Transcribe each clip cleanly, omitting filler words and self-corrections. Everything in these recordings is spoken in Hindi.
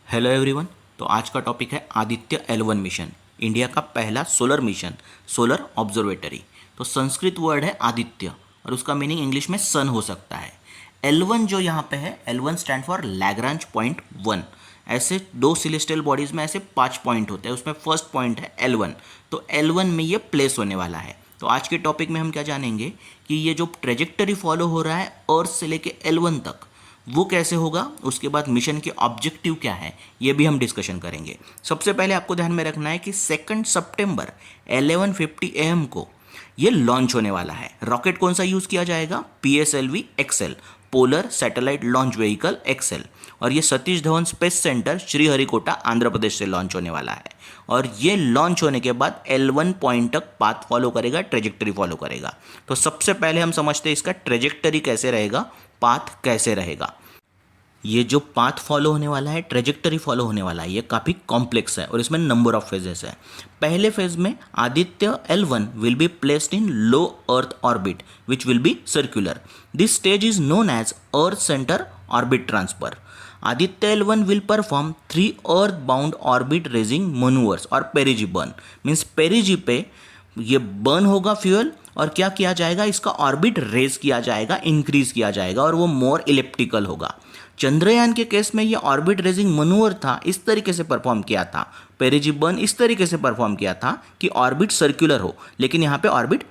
Hello everyone. तो आज का टॉपिक है आदित्य L1 मिशन, इंडिया का पहला सोलर मिशन, सोलर ऑब्जर्वेटरी। तो संस्कृत वर्ड है आदित्य और उसका मीनिंग इंग्लिश में सन हो सकता है। L1 जो यहाँ पे है, L1 stand for Lagrange point 1। ऐसे दो सिलेस्टियल बॉडीज में ऐसे 5 पॉइंट होते हैं, उसमें फर्स्ट पॉइंट है L1। तो L1 में ये प्लेस होने वाला है। तो आज के टॉपिक में हम क्या जानेंगे कि ये जो ट्रेजेक्टरी फॉलो हो रहा है अर्थ से लेके L1 तक, वो कैसे होगा, उसके बाद मिशन के ऑब्जेक्टिव क्या है, ये भी हम डिस्कशन करेंगे। सबसे पहले आपको ध्यान में रखना है कि 2 सितंबर 11:50 AM को ये लॉन्च होने वाला है। रॉकेट कौन सा यूज़ किया जाएगा? PSLV XL, polar satellite launch vehicle XL। और ये सतीश धवन स्पेस सेंटर श्रीहरिकोटा आंध्र प्रदेश से लॉन्च होने वाला है। और ये लॉन्च होने के बाद L1 पॉइंट तक पाथ फॉलो करेगा, ट्रेजेक्टरी फॉलो करेगा। तो सबसे पहले हम समझते हैं इसका ट्रेजेक्टरी कैसे रहेगा, पाथ कैसे रहेगा। ये जो पाथ फॉलो होने वाला है, ट्रेजेक्टरी फॉलो होने वाला है, ये काफ़ी कॉम्प्लेक्स है और इसमें नंबर ऑफ फेजेस है। पहले फेज में Aditya L1 will be placed in low earth orbit which will be circular. This stage is known as earth centre orbit transfer. Aditya L1 will perform 3 earth bound orbit raising manoeuvres और पेरिजी बर्न। मीन्स पेरिजी पे ये बर्न होगा फ्यूल और क्या किया जाएगा, इसका ऑर्बिट रेज किया जाएगा, इंक्रीज किया जाएगा और वो मोर इलिप्टिकल होगा। चंद्रयान के केस में ये ऑर्बिट रेजिंग मनूवर था, इस तरीके से परफॉर्म किया था। पेरिजी बर्न इस तरीके से परफॉर्म किया था कि ऑर्बिट सर्कुलर हो, लेकिन यहाँ पे ऑर्बिट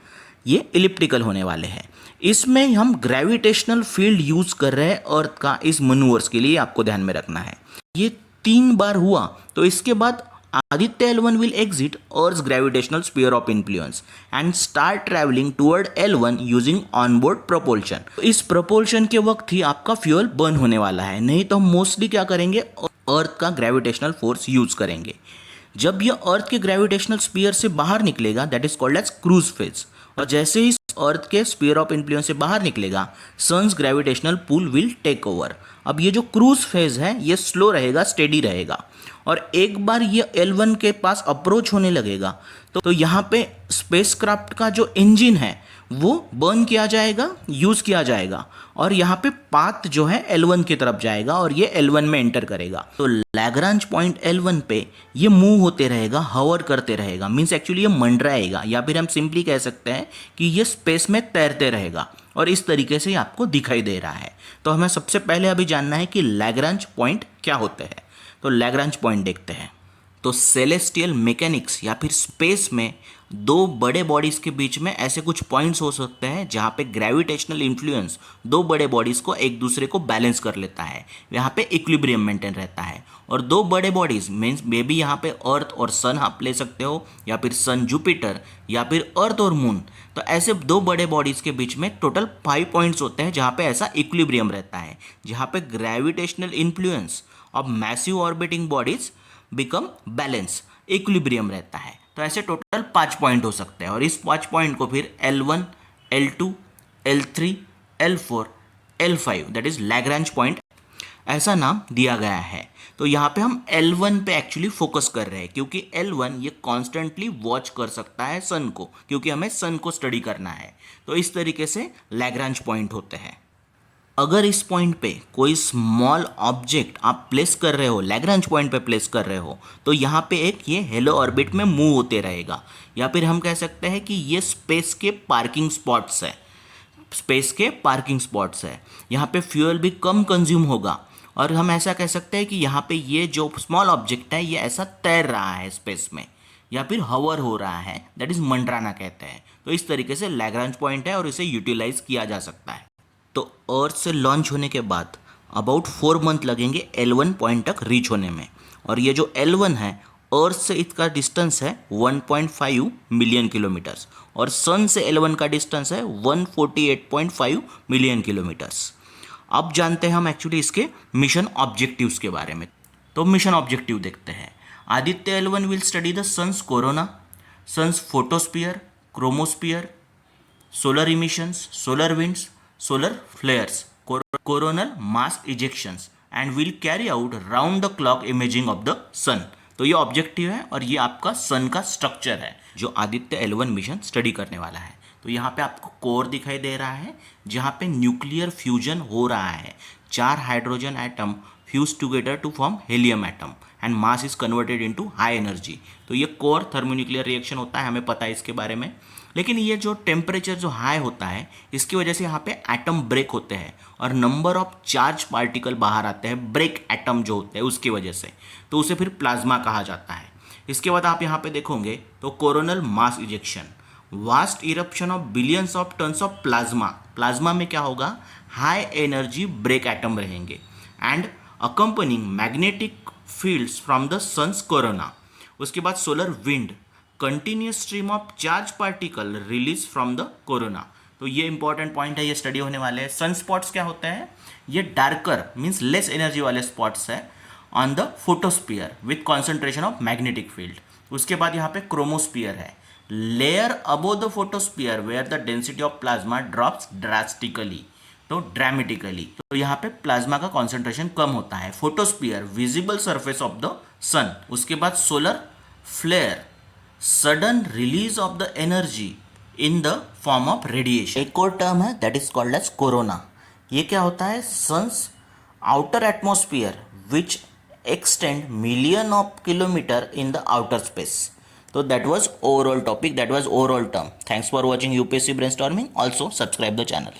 ये इलिप्टिकल होने वाले हैं। इसमें हम ग्रेविटेशनल फील्ड यूज कर रहे हैं अर्थ का इस मनूवर्स के लिए, आपको ध्यान में रखना है। ये 3 बार हुआ तो इसके बाद Aditya L1 will exit Earth's gravitational sphere of influence and start traveling toward L1 using onboard propulsion। तो इस propulsion के वक्त ही आपका फ्यूल बर्न होने वाला है, नहीं तो हम मोस्टली क्या करेंगे, अर्थ का ग्रेविटेशनल फोर्स यूज करेंगे। जब यह अर्थ के ग्रेविटेशनल स्पीयर से बाहर निकलेगा, that is called as cruise phase. और जैसे ही अर्थ के स्पीयर ऑफ इन्फ्लुएंस से बाहर निकलेगा, sun's gravitational pull will take over. अब ये जो क्रूज फेज है ये स्लो रहेगा, स्टेडी रहेगा। और एक बार ये L1 के पास अप्रोच होने लगेगा तो यहाँ पे स्पेसक्राफ्ट का जो इंजन है वो बर्न किया जाएगा, यूज किया जाएगा और यहाँ पे पाथ जो है L1 की तरफ जाएगा और ये L1 में एंटर करेगा। तो लैग्रांज पॉइंट L1 पे ये मूव होते रहेगा, हवर करते रहेगा। मीन्स एक्चुअली ये मंडराएगा, या फिर हम सिंपली कह सकते हैं कि ये स्पेस में तैरते रहेगा और इस तरीके से आपको दिखाई दे रहा है। तो हमें सबसे पहले अभी जानना है कि लैग्रांज पॉइंट क्या होते हैं। तो लैग्रांज पॉइंट देखते हैं। तो सेलेस्टियल मैकेनिक्स या फिर स्पेस में 2 बड़े बॉडीज़ के बीच में ऐसे कुछ पॉइंट्स हो सकते हैं जहाँ पे ग्रेविटेशनल इन्फ्लुएंस 2 बड़े बॉडीज़ को एक दूसरे को बैलेंस कर लेता है, यहाँ पे इक्विलिब्रियम मेंटेन रहता है। और 2 बड़े बॉडीज़ मीन्स मे बी यहाँ पे अर्थ और सन आप ले सकते हो, या फिर सन जुपिटर, या फिर अर्थ और मून। तो ऐसे 2 बड़े बॉडीज़ के बीच में टोटल 5 पॉइंट्स होते हैं जहाँ पे ऐसा इक्विलिब्रियम रहता है, जहाँ पे gravitational influence of massive orbiting bodies become balance, equilibrium रहता है। तो ऐसे टोटल 5 पॉइंट हो सकते हैं और इस 5 पॉइंट को फिर L1, L2, L3, L4, L5 that is Lagrange point ऐसा नाम दिया गया है। तो यहाँ पे हम L1 पे एक्चुअली फोकस कर रहे हैं क्योंकि L1 ये कॉन्स्टेंटली वॉच कर सकता है सन को, क्योंकि हमें सन को स्टडी करना है। तो इस तरीके से लैग्रांज पॉइंट होते हैं। अगर इस पॉइंट पे कोई स्मॉल ऑब्जेक्ट आप प्लेस कर रहे हो, लैग्रांज पॉइंट पे प्लेस कर रहे हो, तो यहाँ पे एक ये हेलो ऑर्बिट में मूव होते रहेगा, या फिर हम कह सकते हैं कि ये स्पेस के पार्किंग स्पॉट्स है। स्पेस के पार्किंग स्पॉट्स है, यहाँ पे फ्यूल भी कम कंज्यूम होगा और हम ऐसा कह सकते हैं कि यहाँ पे ये जो स्मॉल ऑब्जेक्ट है ये ऐसा तैर रहा है स्पेस में, या फिर हवर हो रहा है, दैट इज मंडराना कहते हैं। तो इस तरीके से लैग्रांज पॉइंट है और इसे यूटिलाइज किया जा सकता है। तो अर्थ से लॉन्च होने के बाद अबाउट 4 मंथ लगेंगे L1 पॉइंट तक रीच होने में। और ये जो L1 है, अर्थ से इसका डिस्टेंस है 1.5 मिलियन किलोमीटर्स और सन से L1 का डिस्टेंस है 148.5 मिलियन किलोमीटर्स। अब जानते हैं हम एक्चुअली इसके मिशन ऑब्जेक्टिव्स के बारे में। तो मिशन ऑब्जेक्टिव देखते हैं। Aditya L1 will study the sun's corona, sun's photosphere, chromosphere, solar emissions, solar winds, solar flares, coronal mass ejections and will carry out round the clock imaging of the sun। तो ये ऑब्जेक्टिव है और ये आपका सन का स्ट्रक्चर है जो आदित्य L1 मिशन स्टडी करने वाला है। तो यहाँ पे आपको कोर दिखाई दे रहा है जहाँ पे न्यूक्लियर फ्यूजन हो रहा है, 4 hydrogen atom fuse together to form helium atom and mass is converted into high energy. तो ये कोर थर्मोन्यूक्लियर रिएक्शन होता है, हमें पता है इसके बारे में। लेकिन ये जो टेम्परेचर जो हाई होता है इसकी वजह से यहाँ पे एटम ब्रेक होते हैं और नंबर ऑफ चार्ज पार्टिकल बाहर आते हैं, ब्रेक एटम जो होते हैं उसकी वजह से, तो उसे फिर प्लाज्मा कहा जाता है। इसके बाद आप यहाँ पे देखोगे तो coronal mass ejection, vast eruption of billions of tons of plasma. Plasma में क्या होगा, हाई एनर्जी ब्रेक एटम रहेंगे and accompanying magnetic fields from the sun's corona. उसके बाद solar wind, continuous stream of charge particle release from the corona. तो ये इंपॉर्टेंट पॉइंट है, ये स्टडी होने वाले हैं। सन स्पॉट्स क्या होते हैं, ये डार्कर मीन्स लेस एनर्जी वाले स्पॉट्स है on the photosphere with concentration of magnetic field. उसके बाद यहाँ पे क्रोमोस्फीयर है, layer above the photosphere where the density of plasma drops drastically, तो ड्रामेटिकली, तो यहाँ पे प्लाज्मा का कॉन्सेंट्रेशन कम होता है। Photosphere visible surface of the sun. उसके बाद solar flare, sudden release of the energy in the form of radiation. एक और टर्म है that is called as corona. ये क्या होता है, sun's outer atmosphere which extend million of kilometer in the outer space. So that was overall topic, that was overall term. Thanks for watching UPSC brainstorming. Also subscribe the channel.